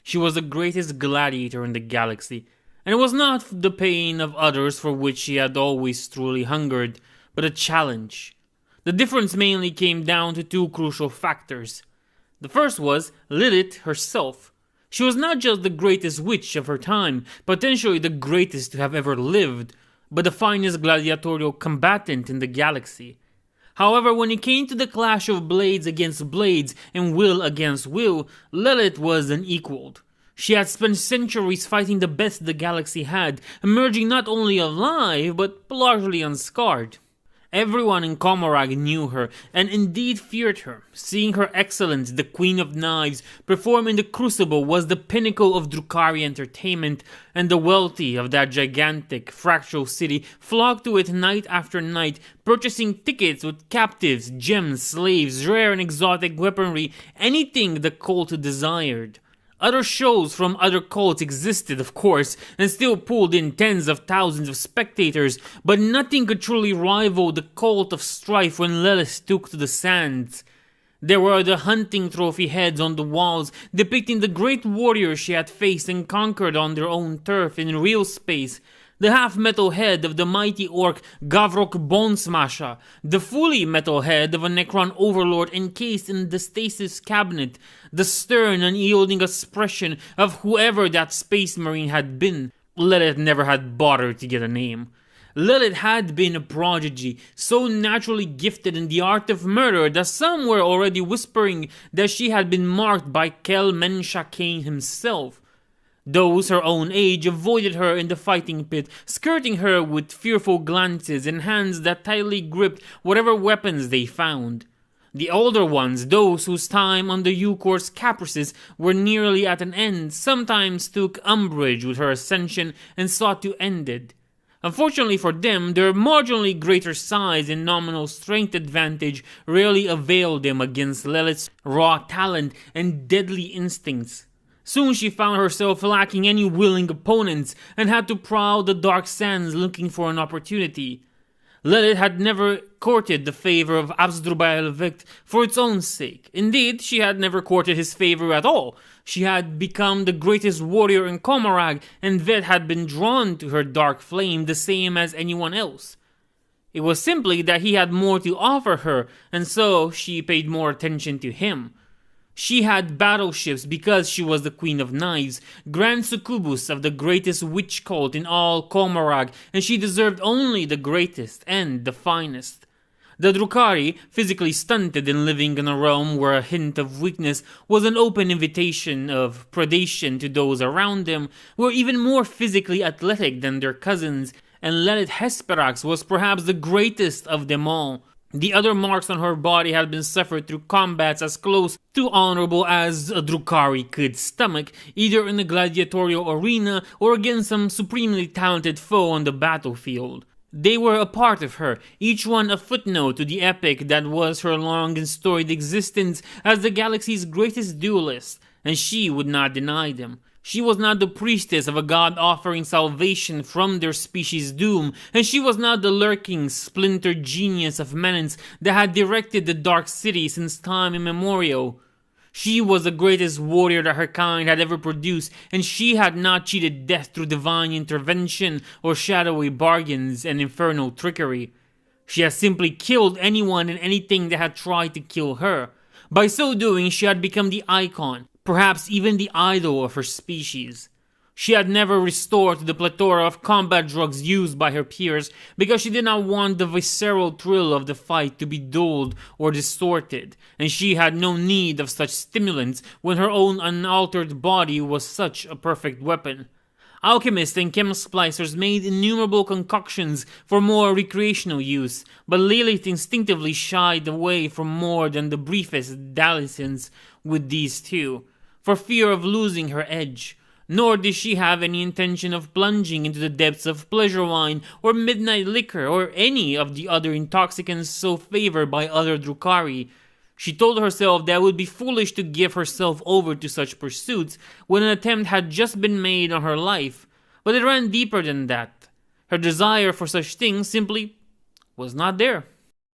She was the greatest gladiator in the galaxy, and it was not the pain of others for which she had always truly hungered, but a challenge. The difference mainly came down to two crucial factors. The first was Lelith herself. She was not just the greatest witch of her time, potentially the greatest to have ever lived, but the finest gladiatorial combatant in the galaxy. However, when it came to the clash of blades against blades and will against will, Lelith was unequaled. She had spent centuries fighting the best the galaxy had, emerging not only alive, but largely unscarred. Everyone in Commorragh knew her, and indeed feared her. Seeing her excellence, the Queen of Knives, perform in the Crucible was the pinnacle of Drukhari entertainment, and the wealthy of that gigantic, fractal city flocked to it night after night, purchasing tickets with captives, gems, slaves, rare and exotic weaponry, anything the cult desired. Other shows from other cults existed, of course, and still pulled in tens of thousands of spectators, but nothing could truly rival the cult of strife when Lelith took to the sands. There were the hunting trophy heads on the walls, depicting the great warriors she had faced and conquered on their own turf in real space. The half-metal head of the mighty orc Gavrok Bonesmasher, the fully metal head of a Necron overlord encased in the stasis cabinet, the stern, unyielding expression of whoever that space marine had been. Lelith never had bothered to get a name. Lelith had been a prodigy, so naturally gifted in the art of murder that some were already whispering that she had been marked by Kel Menshakane himself. Those her own age avoided her in the fighting pit, skirting her with fearful glances and hands that tightly gripped whatever weapons they found. The older ones, those whose time on the U-Course caprices were nearly at an end, sometimes took umbrage with her ascension and sought to end it. Unfortunately for them, their marginally greater size and nominal strength advantage rarely availed them against Lelith's raw talent and deadly instincts. Soon she found herself lacking any willing opponents and had to prowl the dark sands looking for an opportunity. Lelith had never courted the favor of Abzdrubael Vict for its own sake. Indeed, she had never courted his favor at all. She had become the greatest warrior in Commorragh, and Vet had been drawn to her dark flame the same as anyone else. It was simply that he had more to offer her, and so she paid more attention to him. She had battleships because she was the Queen of Knives, Grand Succubus of the greatest witch cult in all Commorragh, and she deserved only the greatest and the finest. The Drukhari, physically stunted and living in a realm where a hint of weakness was an open invitation of predation to those around them, were even more physically athletic than their cousins, and Lelith Hesperax was perhaps the greatest of them all. The other marks on her body had been suffered through combats as close to honorable as a Drukhari could stomach, either in the gladiatorial arena or against some supremely talented foe on the battlefield. They were a part of her, each one a footnote to the epic that was her long and storied existence as the galaxy's greatest duelist, and she would not deny them. She was not the priestess of a god offering salvation from their species' doom, and she was not the lurking, splintered genius of menace that had directed the Dark City since time immemorial. She was the greatest warrior that her kind had ever produced, and she had not cheated death through divine intervention or shadowy bargains and infernal trickery. She had simply killed anyone and anything that had tried to kill her. By so doing, she had become the icon, perhaps even the idol of her species. She had never restored to the plethora of combat drugs used by her peers because she did not want the visceral thrill of the fight to be dulled or distorted, and she had no need of such stimulants when her own unaltered body was such a perfect weapon. Alchemists and chem-splicers made innumerable concoctions for more recreational use, but Lelith instinctively shied away from more than the briefest dalliance with these two, for fear of losing her edge. Nor did she have any intention of plunging into the depths of pleasure wine or midnight liquor or any of the other intoxicants so favored by other Drukhari. She told herself that it would be foolish to give herself over to such pursuits when an attempt had just been made on her life, but it ran deeper than that. Her desire for such things simply was not there.